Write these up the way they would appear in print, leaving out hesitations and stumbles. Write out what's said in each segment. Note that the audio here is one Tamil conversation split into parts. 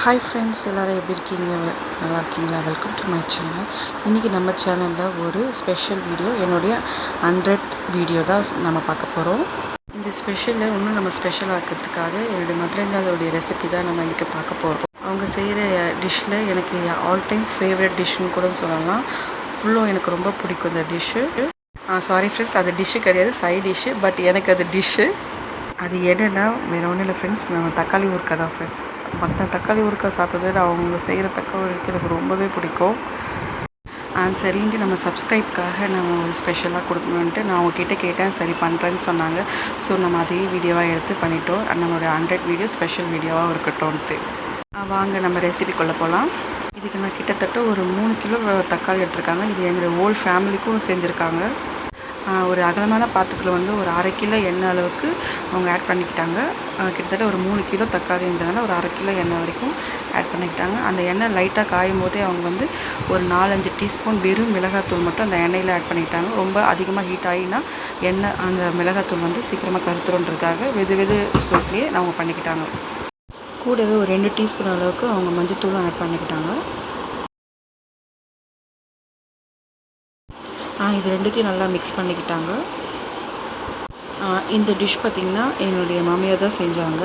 ஹாய் ஃப்ரெண்ட்ஸ், எல்லோரும் எப்படி இருக்கீங்க? நல்லா இருக்கீங்களா? Welcome to my channel. இன்றைக்கி நம்ம சேனலில் ஒரு ஸ்பெஷல் வீடியோ, என்னுடைய 100th வீடியோ தான் நம்ம பார்க்க போகிறோம். இந்த ஸ்பெஷலில் இன்னும் நம்ம ஸ்பெஷல் ஆக்கிறதுக்காக என்னுடைய மதர்-இன்-லாவோடைய ரெசிபி தான் நம்ம இன்றைக்கி பார்க்க போகிறோம். அவங்க செய்கிற டிஷ்ஷில் எனக்கு ஆல் டைம் ஃபேவரட் டிஷ்ஷுன்னு கூட சொல்லலாம். அவ்வளோ எனக்கு ரொம்ப பிடிக்கும் இந்த டிஷ்ஷு. சாரி ஃப்ரெண்ட்ஸ், அது டிஷ்ஷு கிடையாது, சைட் டிஷ்ஷு. பட் எனக்கு அது டிஷ்ஷு. அது என்னென்னா வேறு ஒன்றும் இல்லை ஃப்ரெண்ட்ஸ், நம்ம தக்காளி ஊறுக்காய் தான் ஃப்ரெண்ட்ஸ். மற்ற தக்காளி ஊறுக்காய் சாப்பிட்றத விட அவங்க செய்கிற தக்காளி ஊறுக்காய் எனக்கு ரொம்பவே பிடிக்கும். சரின்ட்டு நம்ம சப்ஸ்கிரைப்காக நம்ம ஒரு ஸ்பெஷலாக கொடுக்கணுன்ட்டு நான் அவங்கக்கிட்ட கேட்டேன். சரி பண்ணுறேன்னு சொன்னாங்க. ஸோ நம்ம அதே வீடியோவாக எடுத்து பண்ணிட்டோம். நம்மளோட 100 வீடியோ ஸ்பெஷல் வீடியோவாக இருக்கட்டும்ன்ட்டு. வாங்க நம்ம ரெசிபிக்குள்ளே போகலாம். இதுக்கு நான் கிட்டத்தட்ட ஒரு 3 கிலோ தக்காளி எடுத்திருக்காங்க. இது எங்களுடைய ஹோல் ஃபேமிலிக்கும் செஞ்சுருக்காங்க. ஒரு அகலமான பாத்திரத்தில் வந்து ஒரு 1/2 கிலோ எண்ணெய் அளவுக்கு அவங்க ஆட் பண்ணிக்கிட்டாங்க. கிட்டத்தட்ட ஒரு 3 கிலோ தக்காளின்றதுனால ஒரு 1/2 கிலோ எண்ணெய் வரைக்கும் ஆட் பண்ணிக்கிட்டாங்க. அந்த எண்ணெய் லைட்டாக காயும் போதே அவங்க வந்து ஒரு 4-5 டீஸ்பூன் வெறும் மிளகாத்தூள் மட்டும் அந்த எண்ணெயில் ஆட் பண்ணிக்கிட்டாங்க. ரொம்ப அதிகமாக ஹீட் ஆகினா எண்ணெய் அந்த மிளகாத்தூள் வந்து சீக்கிரமாக கருத்துறன்றதுக்காக வெது சூட்லேயே அவங்க பண்ணிக்கிட்டாங்க. கூடவே ஒரு 2 டீஸ்பூன் அளவுக்கு அவங்க மஞ்சத்தூளும் ஆட் பண்ணிக்கிட்டாங்க. இது ரெண்டுத்தையும் நல்லா மிக்ஸ் பண்ணிக்கிட்டாங்க. இந்த டிஷ் பார்த்திங்கன்னா என்னுடைய மாமியார் தான் செஞ்சாங்க.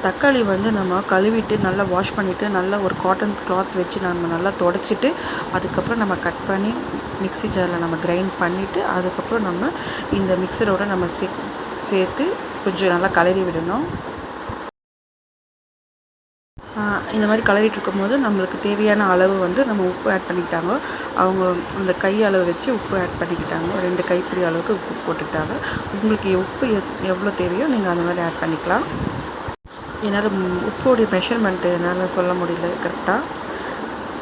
தக்காளி வந்து நம்ம கழுவிட்டு நல்லா வாஷ் பண்ணிவிட்டு நல்லா ஒரு காட்டன் கிளாத் வச்சு நம்ம நல்லா துடைச்சிட்டு அதுக்கப்புறம் நம்ம கட் பண்ணி மிக்ஸி ஜாரில் நம்ம கிரைண்ட் பண்ணிவிட்டு அதுக்கப்புறம் நம்ம இந்த மிக்சரோடு நம்ம சேர்த்து கொஞ்சம் நல்லா கலரி விடணும். இந்த மாதிரி கலரிட்டு இருக்கும்போது நம்மளுக்கு தேவையான அளவு வந்து நம்ம உப்பு ஆட் பண்ணிக்கிட்டாங்க. அவங்க அந்த கை அளவு வச்சு உப்பு ஆட் பண்ணிக்கிட்டாங்க. 2 கைப்பிடி அளவுக்கு உப்பு போட்டுக்கிட்டாங்க. உங்களுக்கு உப்பு எவ்வளோ தேவையோ நீங்கள் அந்த மாதிரி ஆட் பண்ணிக்கலாம். என்னால் உப்போடைய மெஷர்மெண்ட்டு என்னால் சொல்ல முடியல கரெக்டாக.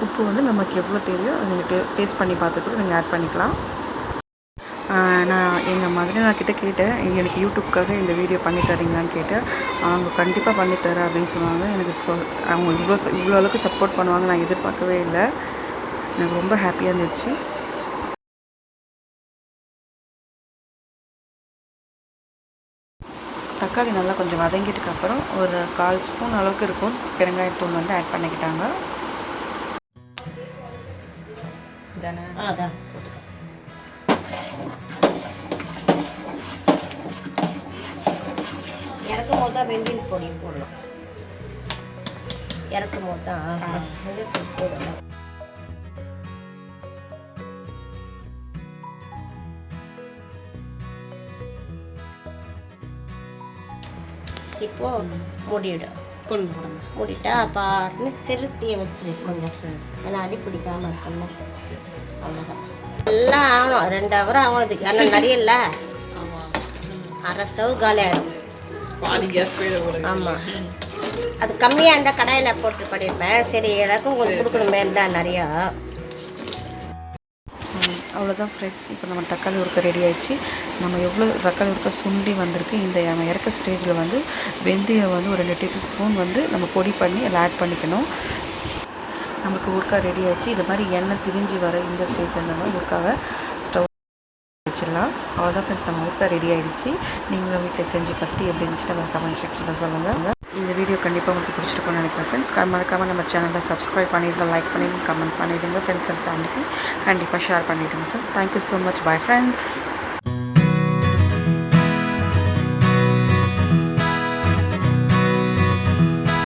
உப்பு வந்து நமக்கு எவ்வளோ தேவையோ நீங்கள் டேஸ்ட் பண்ணி பார்த்துட்டு நீங்கள் ஆட் பண்ணிக்கலாம். நான் எங்கள் மதர் கிட்ட கேட்டேன், எனக்கு யூடியூப்காக இந்த வீடியோ பண்ணி தரீங்களான்னு கேட்டேன். அவங்க கண்டிப்பாக பண்ணித்தரேன் அப்படின்னு சொன்னாங்க. எனக்கு அவங்க இவ்வளோ அளவுக்கு சப்போர்ட் பண்ணுவாங்க நான் எதிர்பார்க்கவே இல்லை. எனக்கு ரொம்ப ஹாப்பியாக இருந்துச்சு. தக்காளி நல்லா கொஞ்சம் வதங்கிட்டுக்கு அப்புறம் ஒரு 1/4 ஸ்பூன் அளவுக்கு இருக்கும் பெருங்காயத்தூள் வந்து ஆட் பண்ணிக்கிட்டாங்க. தானே அதான் இறக்கும் போது தான் வெந்தயம் பொடி போடணும். இறக்கும் போது தான் வெந்தயத்தூள் போடணும். இப்போ மூடிவிடும். மூடிட்டா பாட்டுன்னு சிறுத்தியை வச்சு கொஞ்சம் ஏன்னா அடி பிடிக்காமல் இருக்கணும். அவ்வளோதான். எல்லாம் ஆகணும். 2 ஹவர் ஆகும். அதுக்கு ஆனால் நிறைய இல்லை, 1/2 ஸ்டவ் காலி ஆகிடும். ஆமாம், அது கம்மியாக இருந்தால் கடாயில் போட்டு பண்ணியிருப்பேன். சரி எல்லாருக்கும் கொஞ்சம் கொடுக்கணுமே இருந்தால் நிறையா. அவ்வளோதான் ஃப்ரெண்ட்ஸ். இப்போ நம்ம தக்காளி ஊறுக்காய் ரெடி ஆகிடுச்சு. நம்ம எவ்வளோ தக்காளி ஊறுக்காய் சுண்டி வந்திருக்கு. இந்த நம்ம இறக்க ஸ்டேஜில் வந்து வெந்தயம் வந்து ஒரு 2 டேபிள் ஸ்பூன் வந்து நம்ம பொடி பண்ணி அதில் ஆட் பண்ணிக்கணும். நமக்கு ஊறுக்காய் ரெடி ஆகிடுச்சு. இது மாதிரி எண்ணெய் திரிஞ்சு வர இந்த ஸ்டேஜில் நம்ம ஊறுக்காவை ஸ்டவ் வச்சிடலாம். அவ்வளோதான் ஃப்ரெண்ட்ஸ், நம்ம ஊறுக்காய் ரெடி ஆகிடுச்சு. நீங்களும் வீட்டில் செஞ்சு பார்த்துட்டு எப்படி இருந்துச்சு நம்ம கமெண்ட் செக்ஷனில் சொல்லுங்கள். இந்த வீடியோ கண்டிப்பாக உங்களுக்கு பிடிச்சிருக்கும்னு நினைக்கிறேன் ஃப்ரெண்ட்ஸ். மறக்காமல் நம்ம சேனலை சப்ஸ்கிரைப் பண்ணிடுங்க, லைக் பண்ணிடுங்க, கமெண்ட் பண்ணிவிடுங்க. ஃப்ரெண்ட்ஸ் அண்ட் ஃபேமிலிக்கு கண்டிப்பாக ஷேர் பண்ணிவிடுங்க friends. Thank you so much. Bye friends.